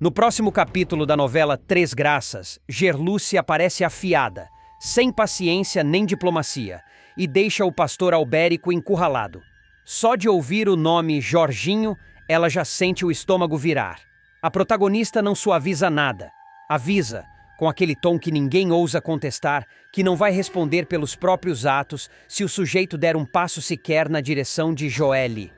No próximo capítulo da novela Três Graças, Gerluce aparece afiada, sem paciência nem diplomacia, e deixa o pastor Albérico encurralado. Só de ouvir o nome Jorginho, ela já sente o estômago virar. A protagonista não suaviza nada. Avisa, com aquele tom que ninguém ousa contestar, que não vai responder pelos próprios atos se o sujeito der um passo sequer na direção de Joelle.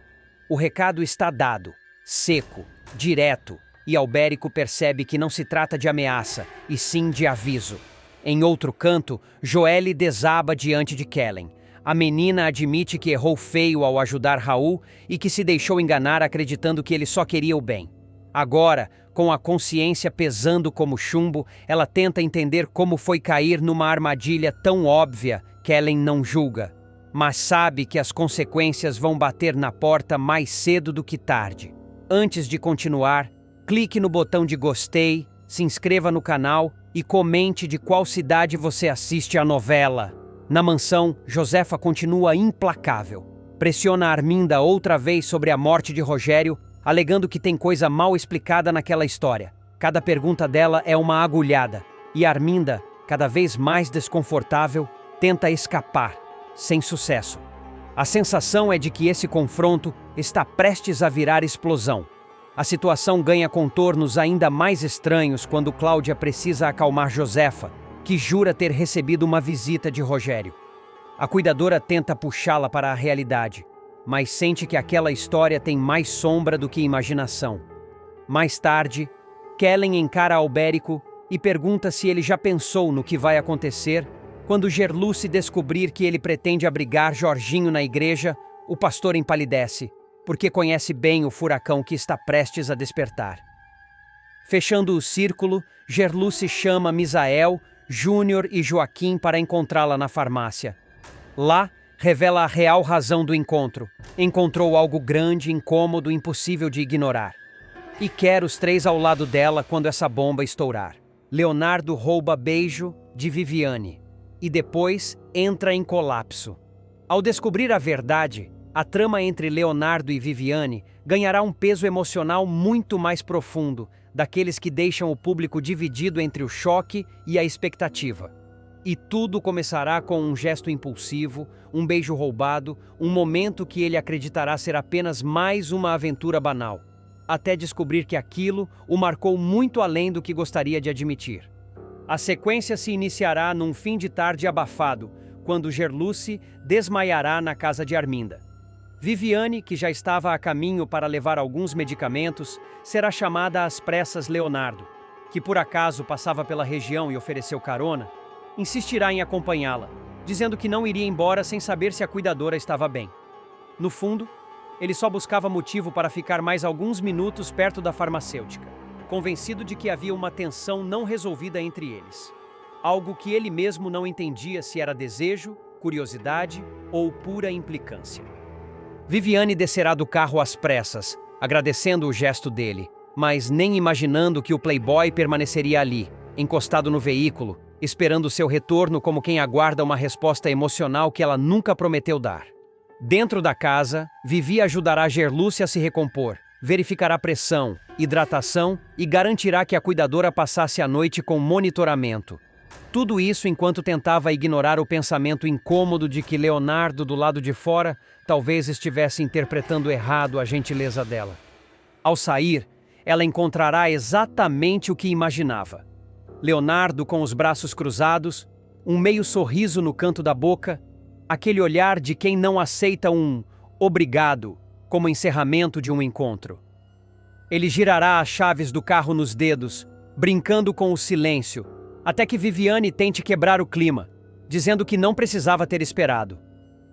O recado está dado, seco, direto, e Albérico percebe que não se trata de ameaça, e sim de aviso. Em outro canto, Joelle desaba diante de Kellen. A menina admite que errou feio ao ajudar Raul e que se deixou enganar acreditando que ele só queria o bem. Agora, com a consciência pesando como chumbo, ela tenta entender como foi cair numa armadilha tão óbvia. Kellen não julga, mas sabe que as consequências vão bater na porta mais cedo do que tarde. Antes de continuar, clique no botão de gostei, se inscreva no canal e comente de qual cidade você assiste a novela. Na mansão, Josefa continua implacável. Pressiona Arminda outra vez sobre a morte de Rogério, alegando que tem coisa mal explicada naquela história. Cada pergunta dela é uma agulhada, e Arminda, cada vez mais desconfortável, tenta escapar, sem sucesso. A sensação é de que esse confronto está prestes a virar explosão. A situação ganha contornos ainda mais estranhos quando Cláudia precisa acalmar Josefa, que jura ter recebido uma visita de Rogério. A cuidadora tenta puxá-la para a realidade, mas sente que aquela história tem mais sombra do que imaginação. Mais tarde, Kellen encara Albérico e pergunta se ele já pensou no que vai acontecer quando Gerluce descobrir que ele pretende abrigar Jorginho na igreja. O pastor empalidece, porque conhece bem o furacão que está prestes a despertar. Fechando o círculo, Gerluce chama Misael, Júnior e Joaquim para encontrá-la na farmácia. Lá, revela a real razão do encontro. Encontrou algo grande, incômodo, impossível de ignorar. E quer os três ao lado dela quando essa bomba estourar. Leonardo rouba beijo de Viviane e depois entra em colapso. Ao descobrir a verdade, a trama entre Leonardo e Viviane ganhará um peso emocional muito mais profundo, daqueles que deixam o público dividido entre o choque e a expectativa. E tudo começará com um gesto impulsivo, um beijo roubado, um momento que ele acreditará ser apenas mais uma aventura banal, até descobrir que aquilo o marcou muito além do que gostaria de admitir. A sequência se iniciará num fim de tarde abafado, quando Gerluce desmaiará na casa de Arminda. Viviane, que já estava a caminho para levar alguns medicamentos, será chamada às pressas Leonardo, que por acaso passava pela região e ofereceu carona, insistirá em acompanhá-la, dizendo que não iria embora sem saber se a cuidadora estava bem. No fundo, ele só buscava motivo para ficar mais alguns minutos perto da farmacêutica, convencido de que havia uma tensão não resolvida entre eles. Algo que ele mesmo não entendia se era desejo, curiosidade ou pura implicância. Viviane descerá do carro às pressas, agradecendo o gesto dele, mas nem imaginando que o playboy permaneceria ali, encostado no veículo, esperando seu retorno como quem aguarda uma resposta emocional que ela nunca prometeu dar. Dentro da casa, Vivi ajudará Gerluce a se recompor, verificará pressão, hidratação e garantirá que a cuidadora passasse a noite com monitoramento. Tudo isso enquanto tentava ignorar o pensamento incômodo de que Leonardo, do lado de fora, talvez estivesse interpretando errado a gentileza dela. Ao sair, ela encontrará exatamente o que imaginava. Leonardo com os braços cruzados, um meio sorriso no canto da boca, aquele olhar de quem não aceita um obrigado como encerramento de um encontro. Ele girará as chaves do carro nos dedos, brincando com o silêncio, até que Viviane tente quebrar o clima, dizendo que não precisava ter esperado.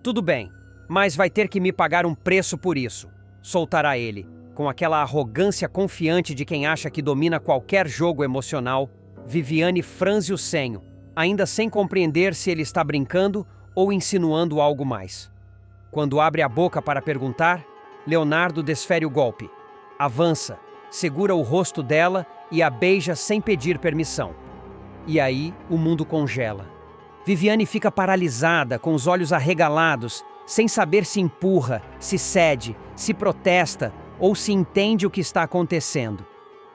Tudo bem, mas vai ter que me pagar um preço por isso, soltará ele, com aquela arrogância confiante de quem acha que domina qualquer jogo emocional. Viviane franze o senho, ainda sem compreender se ele está brincando ou insinuando algo mais. Quando abre a boca para perguntar, Leonardo desfere o golpe. Avança, segura o rosto dela e a beija sem pedir permissão. E aí, o mundo congela. Viviane fica paralisada, com os olhos arregalados, sem saber se empurra, se cede, se protesta ou se entende o que está acontecendo.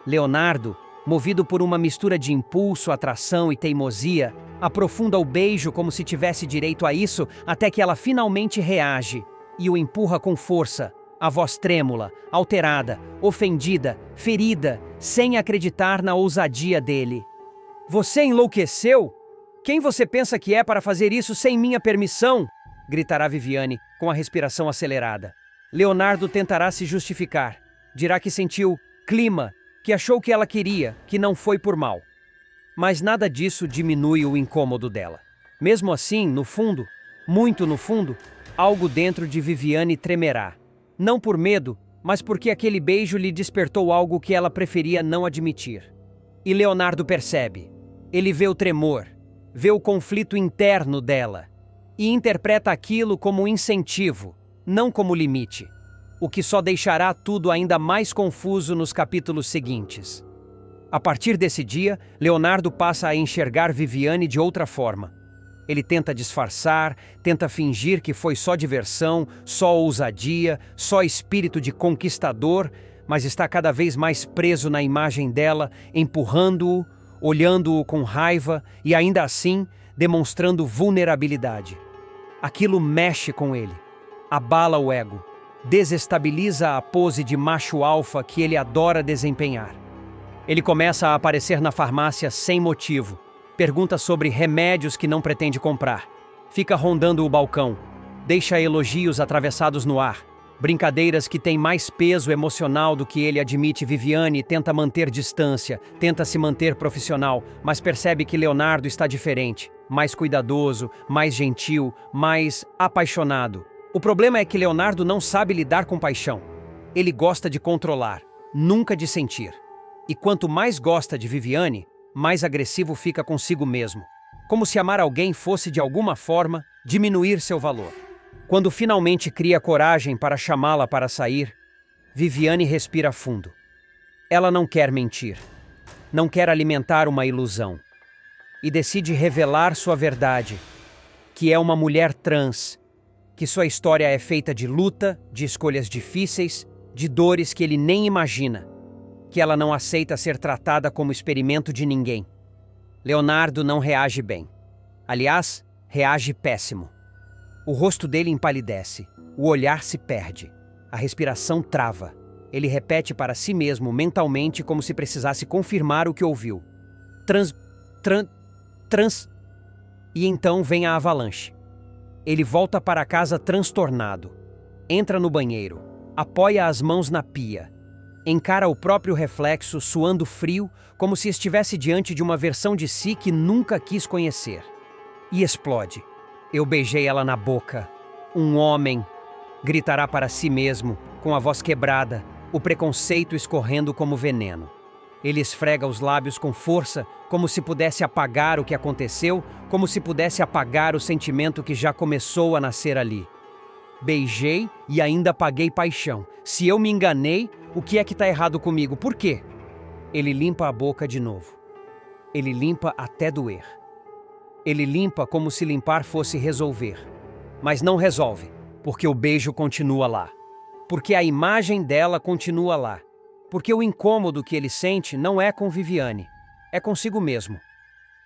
Leonardo, movido por uma mistura de impulso, atração e teimosia, aprofunda o beijo como se tivesse direito a isso, até que ela finalmente reage e o empurra com força, a voz trêmula, alterada, ofendida, ferida, sem acreditar na ousadia dele. "Você enlouqueceu? Quem você pensa que é para fazer isso sem minha permissão?" gritará Viviane, com a respiração acelerada. Leonardo tentará se justificar. Dirá que sentiu clima, que achou que ela queria, que não foi por mal. Mas nada disso diminui o incômodo dela. Mesmo assim, no fundo, muito no fundo, algo dentro de Viviane tremerá. Não por medo, mas porque aquele beijo lhe despertou algo que ela preferia não admitir. E Leonardo percebe. Ele vê o tremor, vê o conflito interno dela e interpreta aquilo como um incentivo, não como limite, o que só deixará tudo ainda mais confuso nos capítulos seguintes. A partir desse dia, Leonardo passa a enxergar Viviane de outra forma. Ele tenta disfarçar, tenta fingir que foi só diversão, só ousadia, só espírito de conquistador, mas está cada vez mais preso na imagem dela, empurrando-o, olhando-o com raiva e ainda assim demonstrando vulnerabilidade. Aquilo mexe com ele, abala o ego, desestabiliza a pose de macho alfa que ele adora desempenhar. Ele começa a aparecer na farmácia sem motivo. Pergunta sobre remédios que não pretende comprar. Fica rondando o balcão. Deixa elogios atravessados no ar. Brincadeiras que têm mais peso emocional do que ele admite. Viviane tenta manter distância, tenta se manter profissional, mas percebe que Leonardo está diferente. Mais cuidadoso, mais gentil, mais apaixonado. O problema é que Leonardo não sabe lidar com paixão. Ele gosta de controlar, nunca de sentir. E quanto mais gosta de Viviane, mais agressivo fica consigo mesmo. Como se amar alguém fosse, de alguma forma, diminuir seu valor. Quando finalmente cria coragem para chamá-la para sair, Viviane respira fundo. Ela não quer mentir. Não quer alimentar uma ilusão. E decide revelar sua verdade, que é uma mulher trans, que sua história é feita de luta, de escolhas difíceis, de dores que ele nem imagina, que ela não aceita ser tratada como experimento de ninguém. Leonardo não reage bem. Aliás, reage péssimo. O rosto dele empalidece, o olhar se perde, a respiração trava. Ele repete para si mesmo mentalmente como se precisasse confirmar o que ouviu. Trans. E então vem a avalanche. Ele volta para casa transtornado. Entra no banheiro, apoia as mãos na pia. Encara o próprio reflexo, suando frio, como se estivesse diante de uma versão de si que nunca quis conhecer. E explode. Eu beijei ela na boca. Um homem, gritará para si mesmo, com a voz quebrada, o preconceito escorrendo como veneno. Ele esfrega os lábios com força, como se pudesse apagar o que aconteceu, como se pudesse apagar o sentimento que já começou a nascer ali. Beijei e ainda paguei paixão. Se eu me enganei, o que é que está errado comigo? Por quê? Ele limpa a boca de novo. Ele limpa até doer. Ele limpa como se limpar fosse resolver. Mas não resolve, porque o beijo continua lá. Porque a imagem dela continua lá. Porque o incômodo que ele sente não é com Viviane, é consigo mesmo.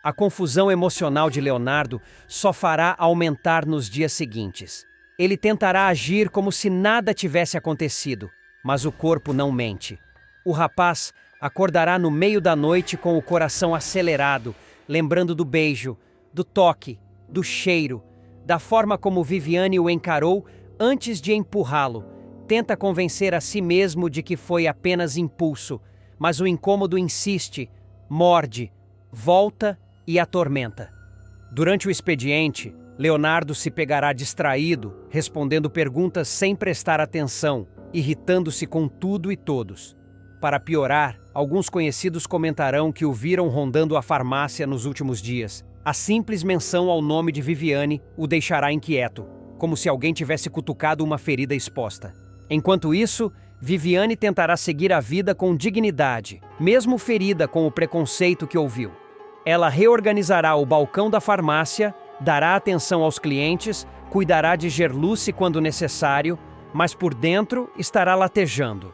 A confusão emocional de Leonardo só fará aumentar nos dias seguintes. Ele tentará agir como se nada tivesse acontecido, mas o corpo não mente. O rapaz acordará no meio da noite com o coração acelerado, lembrando do beijo, do toque, do cheiro, da forma como Viviane o encarou antes de empurrá-lo. Tenta convencer a si mesmo de que foi apenas impulso, mas o incômodo insiste, morde, volta e atormenta. Durante o expediente, Leonardo se pegará distraído, respondendo perguntas sem prestar atenção, irritando-se com tudo e todos. Para piorar, alguns conhecidos comentarão que o viram rondando a farmácia nos últimos dias. A simples menção ao nome de Viviane o deixará inquieto, como se alguém tivesse cutucado uma ferida exposta. Enquanto isso, Viviane tentará seguir a vida com dignidade, mesmo ferida com o preconceito que ouviu. Ela reorganizará o balcão da farmácia, dará atenção aos clientes, cuidará de Gerluce quando necessário, mas por dentro estará latejando.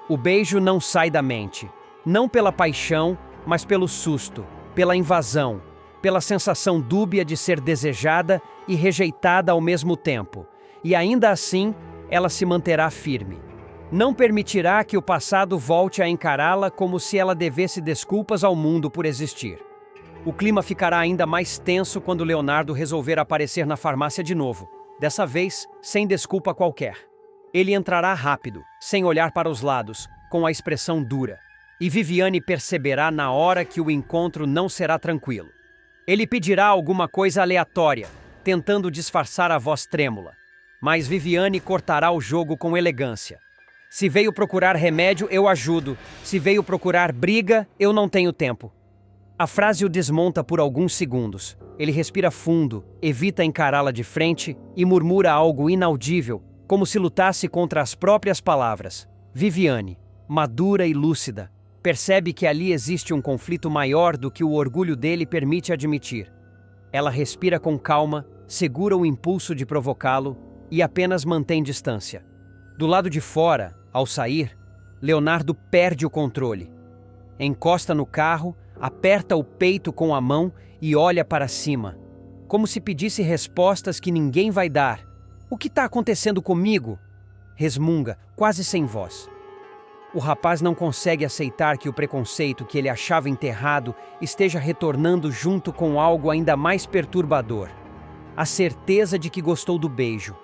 O beijo não sai da mente. Não pela paixão, mas pelo susto, pela invasão, pela sensação dúbia de ser desejada e rejeitada ao mesmo tempo. E ainda assim, ela se manterá firme. Não permitirá que o passado volte a encará-la como se ela devesse desculpas ao mundo por existir. O clima ficará ainda mais tenso quando Leonardo resolver aparecer na farmácia de novo, dessa vez sem desculpa qualquer. Ele entrará rápido, sem olhar para os lados, com a expressão dura. E Viviane perceberá na hora que o encontro não será tranquilo. Ele pedirá alguma coisa aleatória, tentando disfarçar a voz trêmula. Mas Viviane cortará o jogo com elegância. Se veio procurar remédio, eu ajudo. Se veio procurar briga, eu não tenho tempo. A frase o desmonta por alguns segundos. Ele respira fundo, evita encará-la de frente e murmura algo inaudível, como se lutasse contra as próprias palavras. Viviane, madura e lúcida, percebe que ali existe um conflito maior do que o orgulho dele permite admitir. Ela respira com calma, segura o impulso de provocá-lo e apenas mantém distância. Do lado de fora, ao sair, Leonardo perde o controle. Encosta no carro, aperta o peito com a mão e olha para cima, como se pedisse respostas que ninguém vai dar. O que está acontecendo comigo? Resmunga, quase sem voz. O rapaz não consegue aceitar que o preconceito que ele achava enterrado esteja retornando junto com algo ainda mais perturbador: a certeza de que gostou do beijo.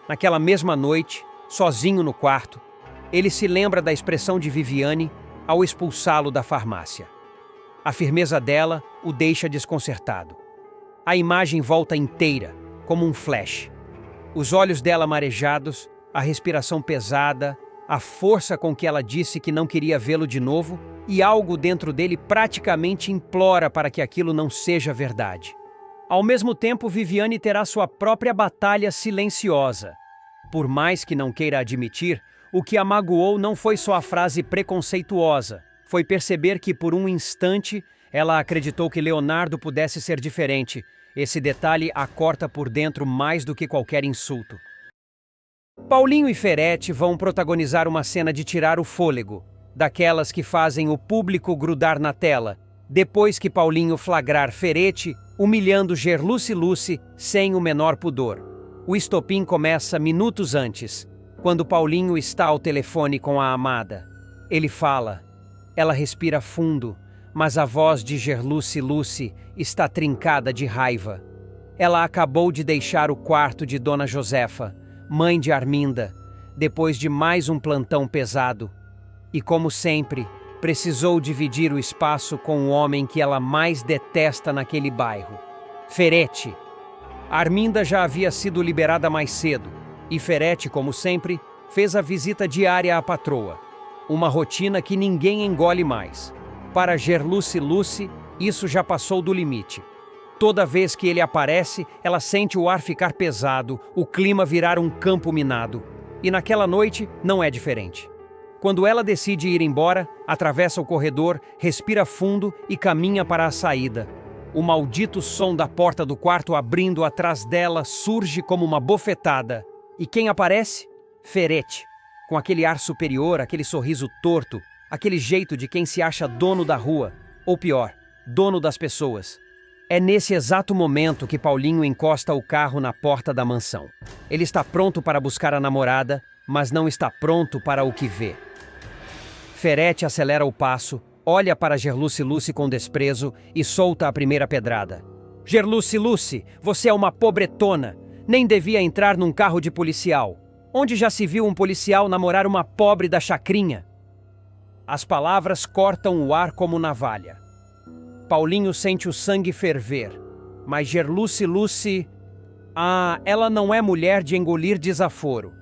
Naquela mesma noite, sozinho no quarto, ele se lembra da expressão de Viviane ao expulsá-lo da farmácia. A firmeza dela o deixa desconcertado. A imagem volta inteira, como um flash. Os olhos dela marejados, a respiração pesada, a força com que ela disse que não queria vê-lo de novo, e algo dentro dele praticamente implora para que aquilo não seja verdade. Ao mesmo tempo, Viviane terá sua própria batalha silenciosa. Por mais que não queira admitir, o que a magoou não foi só a frase preconceituosa, foi perceber que por um instante ela acreditou que Leonardo pudesse ser diferente. Esse detalhe a corta por dentro mais do que qualquer insulto. Paulinho e Ferete vão protagonizar uma cena de tirar o fôlego, daquelas que fazem o público grudar na tela, depois que Paulinho flagrar Ferete humilhando Gerluce sem o menor pudor. O estopim começa minutos antes, quando Paulinho está ao telefone com a amada. Ele fala. Ela respira fundo, mas a voz de Gerluce está trincada de raiva. Ela acabou de deixar o quarto de Dona Josefa, mãe de Arminda, depois de mais um plantão pesado. E como sempre, precisou dividir o espaço com o homem que ela mais detesta naquele bairro, Ferete. Arminda já havia sido liberada mais cedo, e Ferete, como sempre, fez a visita diária à patroa. Uma rotina que ninguém engole mais. Para Gerluce, isso já passou do limite. Toda vez que ele aparece, ela sente o ar ficar pesado, o clima virar um campo minado. E naquela noite não é diferente. Quando ela decide ir embora, atravessa o corredor, respira fundo e caminha para a saída. O maldito som da porta do quarto abrindo atrás dela surge como uma bofetada. E quem aparece? Ferete. Com aquele ar superior, aquele sorriso torto, aquele jeito de quem se acha dono da rua, ou pior, dono das pessoas. É nesse exato momento que Paulinho encosta o carro na porta da mansão. Ele está pronto para buscar a namorada, mas não está pronto para o que vê. Ferete acelera o passo, olha para Gerluce com desprezo e solta a primeira pedrada. Gerluce, você é uma pobretona. Nem devia entrar num carro de policial. Onde já se viu um policial namorar uma pobre da chacrinha? As palavras cortam o ar como navalha. Paulinho sente o sangue ferver, mas Gerluce... ela não é mulher de engolir desaforo.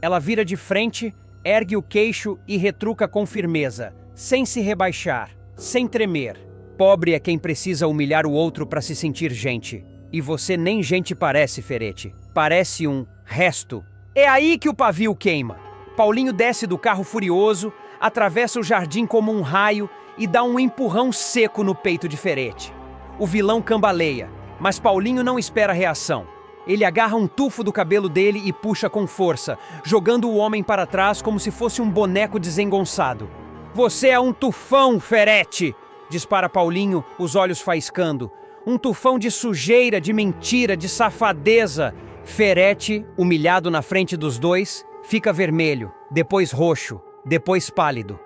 Ela vira de frente, ergue o queixo e retruca com firmeza, sem se rebaixar, sem tremer. Pobre é quem precisa humilhar o outro para se sentir gente. E você nem gente parece, Ferete. Parece um resto. É aí que o pavio queima. Paulinho desce do carro furioso, atravessa o jardim como um raio e dá um empurrão seco no peito de Ferete. O vilão cambaleia, mas Paulinho não espera reação. Ele agarra um tufo do cabelo dele e puxa com força, jogando o homem para trás como se fosse um boneco desengonçado. Você é um tufão, Ferete! Dispara Paulinho, os olhos faiscando. Um tufão de sujeira, de mentira, de safadeza. Ferete, humilhado na frente dos dois, fica vermelho, depois roxo, depois pálido.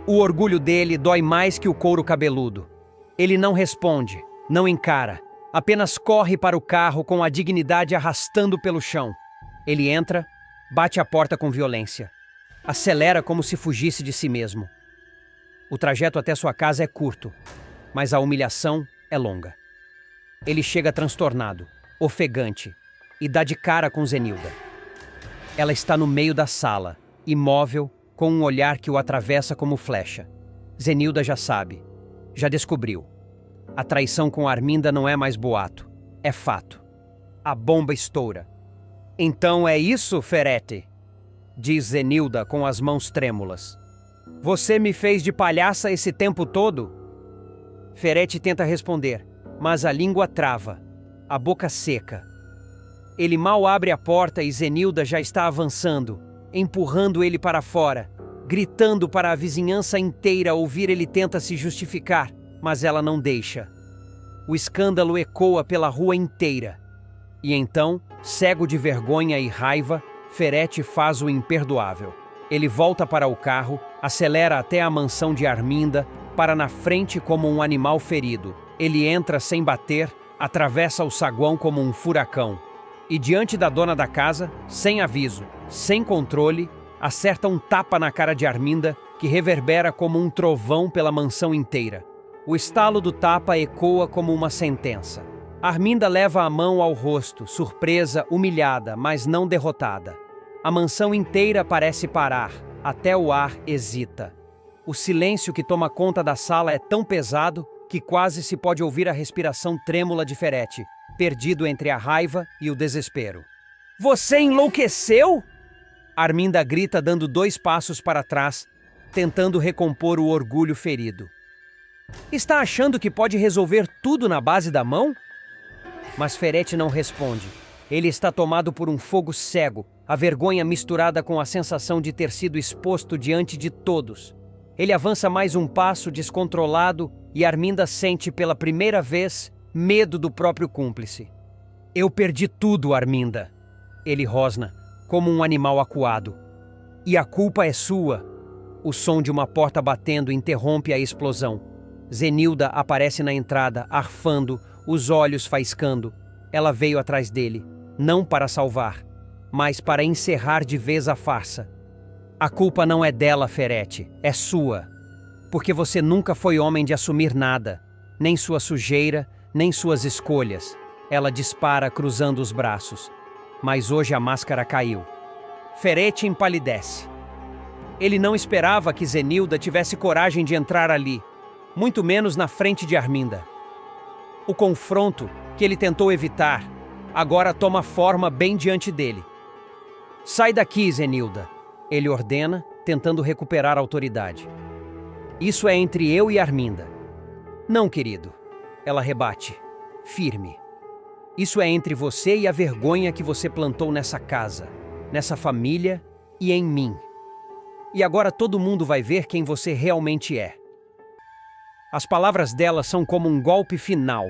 O orgulho dele dói mais que o couro cabeludo. Ele não responde, não encara, apenas corre para o carro com a dignidade arrastando pelo chão. Ele entra, bate a porta com violência. Acelera como se fugisse de si mesmo. O trajeto até sua casa é curto, mas a humilhação é longa. Ele chega transtornado, ofegante, e dá de cara com Zenilda. Ela está no meio da sala, imóvel, com um olhar que o atravessa como flecha. Zenilda já sabe, já descobriu. A traição com Arminda não é mais boato, é fato. A bomba estoura. Então é isso, Ferete? Diz Zenilda com as mãos trêmulas. Você me fez de palhaça esse tempo todo? Ferete tenta responder, mas a língua trava, a boca seca. Ele mal abre a porta e Zenilda já está avançando, empurrando ele para fora, gritando para a vizinhança inteira ouvir. Ele tenta se justificar, mas ela não deixa. O escândalo ecoa pela rua inteira. E então, cego de vergonha e raiva, Ferete faz o imperdoável. Ele volta para o carro, acelera até a mansão de Arminda, para na frente como um animal ferido. Ele entra sem bater, atravessa o saguão como um furacão. E diante da dona da casa, sem aviso, sem controle, acerta um tapa na cara de Arminda, que reverbera como um trovão pela mansão inteira. O estalo do tapa ecoa como uma sentença. Arminda leva a mão ao rosto, surpresa, humilhada, mas não derrotada. A mansão inteira parece parar, até o ar hesita. O silêncio que toma conta da sala é tão pesado que quase se pode ouvir a respiração trêmula de Ferete, perdido entre a raiva e o desespero. Você enlouqueceu? Arminda grita dando 2 passos para trás, tentando recompor o orgulho ferido. Está achando que pode resolver tudo na base da mão? Mas Ferete não responde. Ele está tomado por um fogo cego, a vergonha misturada com a sensação de ter sido exposto diante de todos. Ele avança mais um passo descontrolado e Arminda sente pela primeira vez medo do próprio cúmplice. Eu perdi tudo, Arminda. Ele rosna, como um animal acuado. E a culpa é sua. O som de uma porta batendo interrompe a explosão. Zenilda aparece na entrada, arfando, os olhos faiscando. Ela veio atrás dele, não para salvar, mas para encerrar de vez a farsa. A culpa não é dela, Ferete, é sua. Porque você nunca foi homem de assumir nada, nem sua sujeira, nem suas escolhas. Ela dispara cruzando os braços. Mas hoje a máscara caiu. Ferete empalidece. Ele não esperava que Zenilda tivesse coragem de entrar ali, muito menos na frente de Arminda. O confronto, que ele tentou evitar, agora toma forma bem diante dele. Sai daqui, Zenilda, ele ordena, tentando recuperar a autoridade. Isso é entre eu e Arminda. Não, querido, ela rebate, firme. Isso é entre você e a vergonha que você plantou nessa casa, nessa família e em mim. E agora todo mundo vai ver quem você realmente é. As palavras dela são como um golpe final.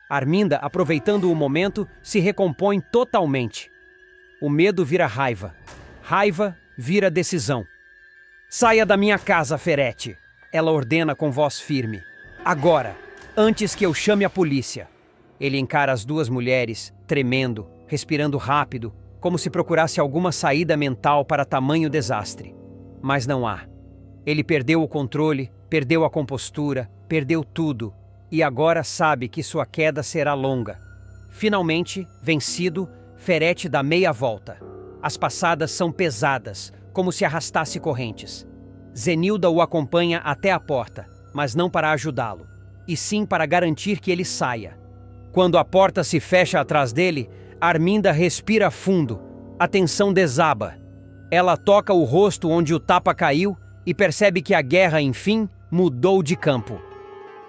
Arminda, aproveitando o momento, se recompõe totalmente. O medo vira raiva. Raiva vira decisão. Saia da minha casa, Ferete, ela ordena com voz firme. Agora, antes que eu chame a polícia. Ele encara as 2 mulheres, tremendo, respirando rápido, como se procurasse alguma saída mental para tamanho desastre. Mas não há. Ele perdeu o controle, perdeu a compostura, perdeu tudo, e agora sabe que sua queda será longa. Finalmente, vencido, Ferete dá meia volta. As passadas são pesadas, como se arrastasse correntes. Zenilda o acompanha até a porta, mas não para ajudá-lo, e sim para garantir que ele saia. Quando a porta se fecha atrás dele, Arminda respira fundo. A tensão desaba. Ela toca o rosto onde o tapa caiu e percebe que a guerra, enfim, mudou de campo.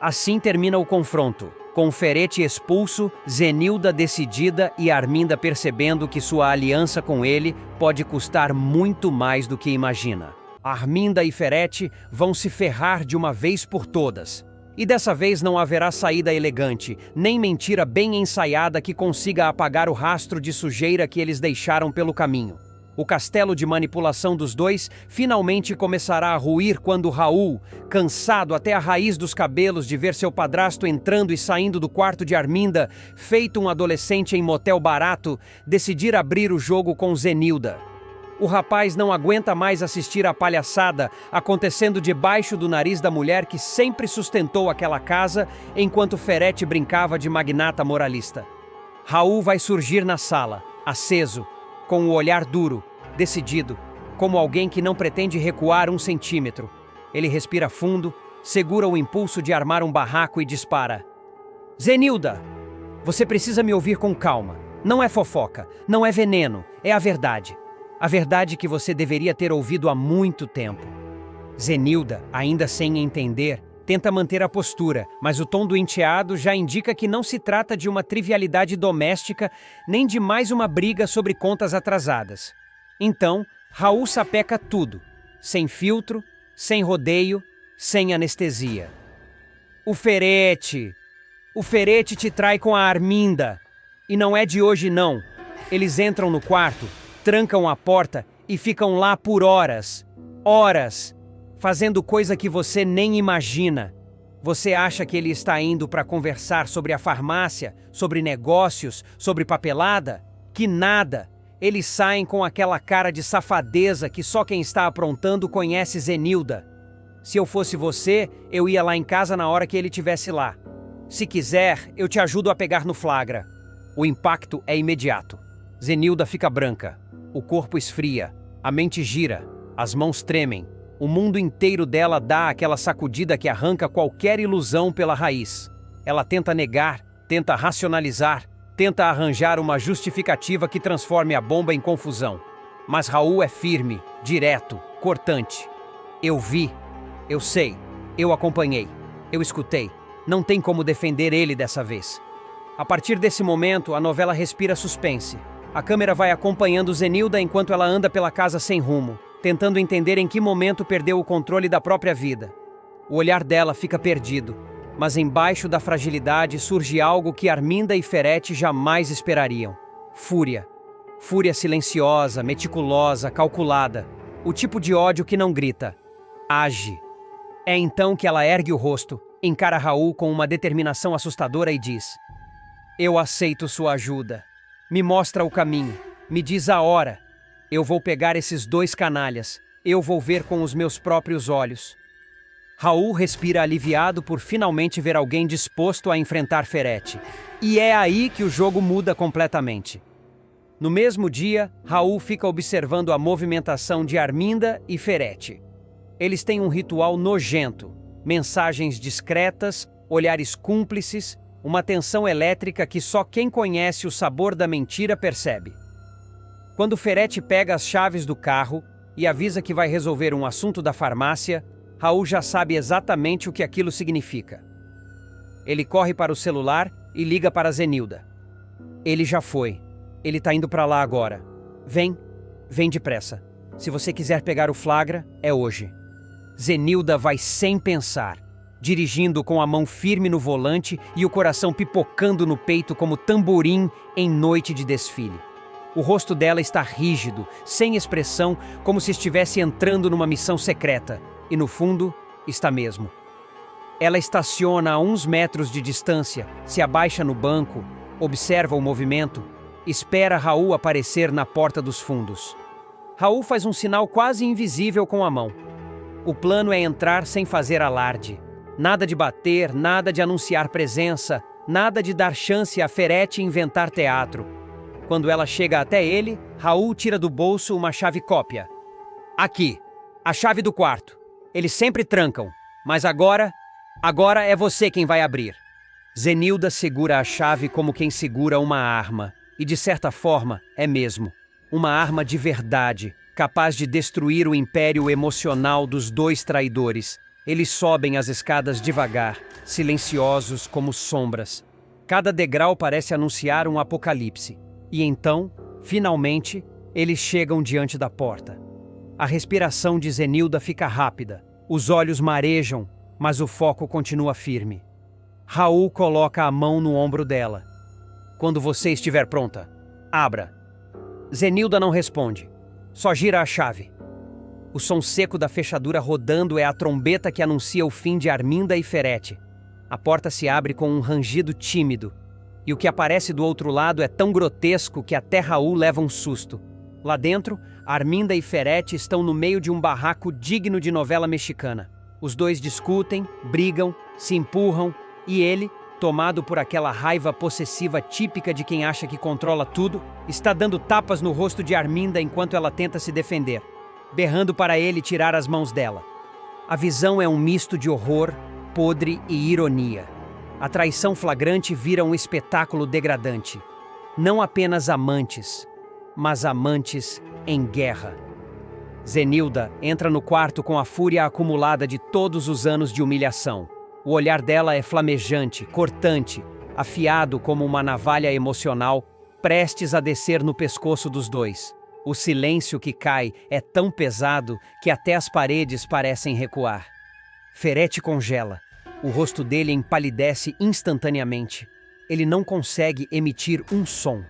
Assim termina o confronto, com Ferete expulso, Zenilda decidida e Arminda percebendo que sua aliança com ele pode custar muito mais do que imagina. Arminda e Ferete vão se ferrar de uma vez por todas. E dessa vez não haverá saída elegante, nem mentira bem ensaiada que consiga apagar o rastro de sujeira que eles deixaram pelo caminho. O castelo de manipulação dos dois finalmente começará a ruir quando Raul, cansado até a raiz dos cabelos de ver seu padrasto entrando e saindo do quarto de Arminda, feito um adolescente em motel barato, decidir abrir o jogo com Zenilda. O rapaz não aguenta mais assistir à palhaçada acontecendo debaixo do nariz da mulher que sempre sustentou aquela casa enquanto Ferete brincava de magnata moralista. Raul vai surgir na sala, aceso, com o olhar duro, decidido, como alguém que não pretende recuar 1 centímetro. Ele respira fundo, segura o impulso de armar um barraco e dispara. Zenilda, você precisa me ouvir com calma. Não é fofoca, não é veneno, é a verdade. A verdade que você deveria ter ouvido há muito tempo. Zenilda, ainda sem entender, tenta manter a postura, mas o tom do enteado já indica que não se trata de uma trivialidade doméstica, nem de mais uma briga sobre contas atrasadas. Então, Raul sapeca tudo, sem filtro, sem rodeio, sem anestesia. O Ferete te trai com a Arminda. E não é de hoje não. Eles entram no quarto, trancam a porta e ficam lá por horas, fazendo coisa que você nem imagina. Você acha que ele está indo para conversar sobre a farmácia, sobre negócios, sobre papelada? Que nada! Eles saem com aquela cara de safadeza que só quem está aprontando conhece Zenilda. Se eu fosse você, eu ia lá em casa na hora que ele estivesse lá. Se quiser, eu te ajudo a pegar no flagra. O impacto é imediato. Zenilda fica branca. O corpo esfria, a mente gira, as mãos tremem. O mundo inteiro dela dá aquela sacudida que arranca qualquer ilusão pela raiz. Ela tenta negar, tenta racionalizar, tenta arranjar uma justificativa que transforme a bomba em confusão. Mas Raul é firme, direto, cortante. Eu vi, eu sei, eu acompanhei, eu escutei. Não tem como defender ele dessa vez. A partir desse momento, a novela respira suspense. A câmera vai acompanhando Zenilda enquanto ela anda pela casa sem rumo, tentando entender em que momento perdeu o controle da própria vida. O olhar dela fica perdido, mas embaixo da fragilidade surge algo que Arminda e Ferete jamais esperariam. Fúria. Fúria silenciosa, meticulosa, calculada. O tipo de ódio que não grita. Age. É então que ela ergue o rosto, encara Raul com uma determinação assustadora e diz: Eu aceito sua ajuda. Me mostra o caminho, me diz a hora. Eu vou pegar esses 2 canalhas, eu vou ver com os meus próprios olhos. Raul respira aliviado por finalmente ver alguém disposto a enfrentar Ferete. E é aí que o jogo muda completamente. No mesmo dia, Raul fica observando a movimentação de Arminda e Ferete. Eles têm um ritual nojento, mensagens discretas, olhares cúmplices, uma tensão elétrica que só quem conhece o sabor da mentira percebe. Quando Ferete pega as chaves do carro e avisa que vai resolver um assunto da farmácia, Raul já sabe exatamente o que aquilo significa. Ele corre para o celular e liga para Zenilda. Ele já foi. Ele tá indo para lá agora. Vem depressa. Se você quiser pegar o flagra, é hoje. Zenilda vai sem pensar, dirigindo com a mão firme no volante e o coração pipocando no peito como tamborim em noite de desfile. O rosto dela está rígido, sem expressão, como se estivesse entrando numa missão secreta. E no fundo, está mesmo. Ela estaciona a uns metros de distância, se abaixa no banco, observa o movimento, espera Raul aparecer na porta dos fundos. Raul faz um sinal quase invisível com a mão. O plano é entrar sem fazer alarde. Nada de bater, nada de anunciar presença, nada de dar chance a Ferete inventar teatro. Quando ela chega até ele, Raul tira do bolso uma chave cópia. Aqui, a chave do quarto. Eles sempre trancam, mas agora é você quem vai abrir. Zenilda segura a chave como quem segura uma arma. E de certa forma, é mesmo. Uma arma de verdade, capaz de destruir o império emocional dos 2 traidores. Eles sobem as escadas devagar, silenciosos como sombras. Cada degrau parece anunciar um apocalipse. E então, finalmente, eles chegam diante da porta. A respiração de Zenilda fica rápida. Os olhos marejam, mas o foco continua firme. Raul coloca a mão no ombro dela. Quando você estiver pronta, abra. Zenilda não responde. Só gira a chave. O som seco da fechadura rodando é a trombeta que anuncia o fim de Arminda e Ferete. A porta se abre com um rangido tímido. E o que aparece do outro lado é tão grotesco que até Raul leva um susto. Lá dentro, Arminda e Ferete estão no meio de um barraco digno de novela mexicana. Os dois discutem, brigam, se empurram e ele, tomado por aquela raiva possessiva típica de quem acha que controla tudo, está dando tapas no rosto de Arminda enquanto ela tenta se defender, berrando para ele tirar as mãos dela. A visão é um misto de horror, podre e ironia. A traição flagrante vira um espetáculo degradante. Não apenas amantes, mas amantes em guerra. Zenilda entra no quarto com a fúria acumulada de todos os anos de humilhação. O olhar dela é flamejante, cortante, afiado como uma navalha emocional, prestes a descer no pescoço dos dois. O silêncio que cai é tão pesado que até as paredes parecem recuar. Ferete congela. O rosto dele empalidece instantaneamente. Ele não consegue emitir um som.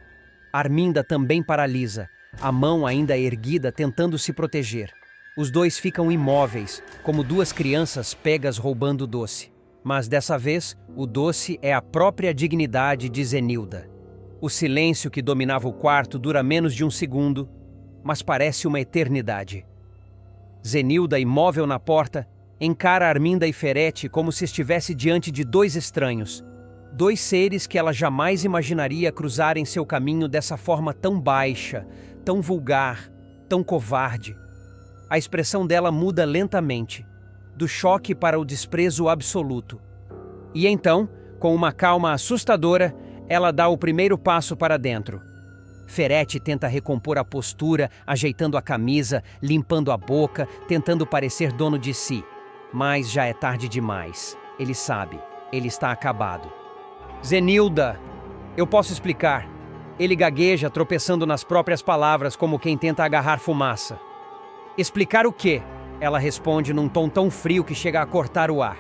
Arminda também paralisa, a mão ainda erguida tentando se proteger. Os dois ficam imóveis, como duas crianças pegas roubando doce. Mas dessa vez, o doce é a própria dignidade de Zenilda. O silêncio que dominava o quarto dura menos de um segundo, mas parece uma eternidade. Zenilda, imóvel na porta, encara Arminda e Ferete como se estivesse diante de dois estranhos. Dois seres que ela jamais imaginaria cruzarem seu caminho dessa forma tão baixa, tão vulgar, tão covarde. A expressão dela muda lentamente, do choque para o desprezo absoluto. E então, com uma calma assustadora, ela dá o primeiro passo para dentro. Ferete tenta recompor a postura, ajeitando a camisa, limpando a boca, tentando parecer dono de si. Mas já é tarde demais. Ele sabe, ele está acabado. Zenilda, eu posso explicar. Ele gagueja, tropeçando nas próprias palavras como quem tenta agarrar fumaça. Explicar o quê? Ela responde num tom tão frio que chega a cortar o ar.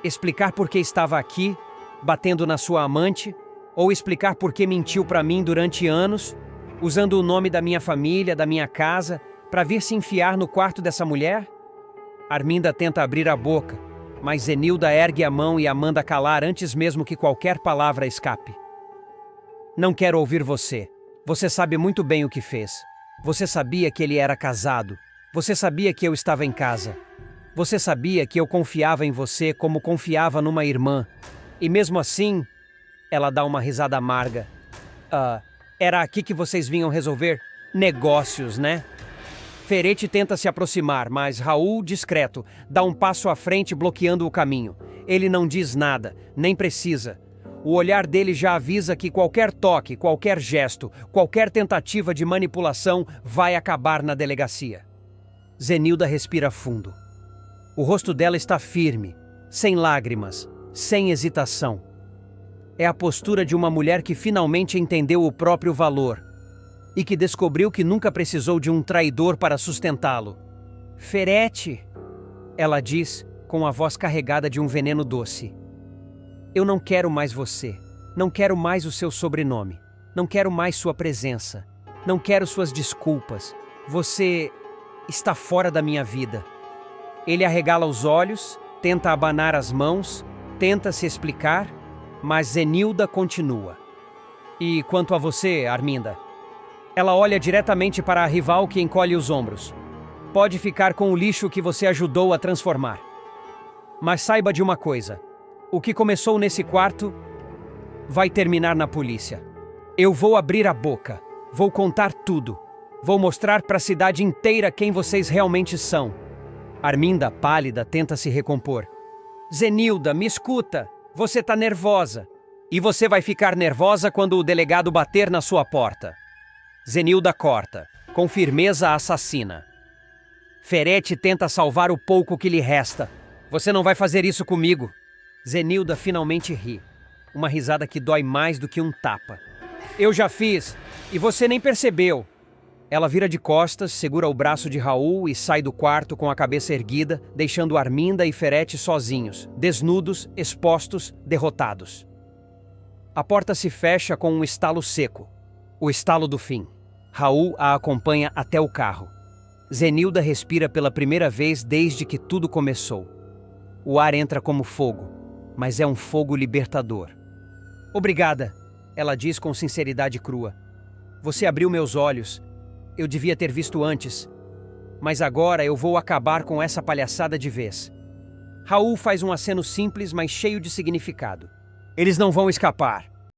Explicar por que estava aqui, batendo na sua amante, ou explicar por que mentiu para mim durante anos, usando o nome da minha família, da minha casa, para vir se enfiar no quarto dessa mulher? Arminda tenta abrir a boca, mas Zenilda ergue a mão e a manda calar antes mesmo que qualquer palavra escape. Não quero ouvir você. Você sabe muito bem o que fez. Você sabia que ele era casado. Você sabia que eu estava em casa. Você sabia que eu confiava em você como confiava numa irmã. E mesmo assim, ela dá uma risada amarga. Era aqui que vocês vinham resolver negócios, né? Ferete tenta se aproximar, mas Raul, discreto, dá um passo à frente bloqueando o caminho. Ele não diz nada, nem precisa. O olhar dele já avisa que qualquer toque, qualquer gesto, qualquer tentativa de manipulação vai acabar na delegacia. Zenilda respira fundo. O rosto dela está firme, sem lágrimas, sem hesitação. É a postura de uma mulher que finalmente entendeu o próprio valor e que descobriu que nunca precisou de um traidor para sustentá-lo. Ferete, ela diz com a voz carregada de um veneno doce. Eu não quero mais você. Não quero mais o seu sobrenome. Não quero mais sua presença. Não quero suas desculpas. Você está fora da minha vida. Ele arregala os olhos, tenta abanar as mãos, tenta se explicar, mas Zenilda continua. E quanto a você, Arminda? Ela olha diretamente para a rival que encolhe os ombros. Pode ficar com o lixo que você ajudou a transformar. Mas saiba de uma coisa. O que começou nesse quarto vai terminar na polícia. Eu vou abrir a boca. Vou contar tudo. Vou mostrar para a cidade inteira quem vocês realmente são. Arminda, pálida, tenta se recompor. Zenilda, me escuta. Você tá nervosa. E você vai ficar nervosa quando o delegado bater na sua porta. Zenilda corta, com firmeza assassina. Ferete tenta salvar o pouco que lhe resta. Você não vai fazer isso comigo. Zenilda finalmente ri. Uma risada que dói mais do que um tapa. Eu já fiz, e você nem percebeu. Ela vira de costas, segura o braço de Raul e sai do quarto com a cabeça erguida, deixando Arminda e Ferete sozinhos, desnudos, expostos, derrotados. A porta se fecha com um estalo seco. O estalo do fim. Raul a acompanha até o carro. Zenilda respira pela primeira vez desde que tudo começou. O ar entra como fogo, mas é um fogo libertador. Obrigada, ela diz com sinceridade crua. Você abriu meus olhos. Eu devia ter visto antes. Mas agora eu vou acabar com essa palhaçada de vez. Raul faz um aceno simples, mas cheio de significado. Eles não vão escapar.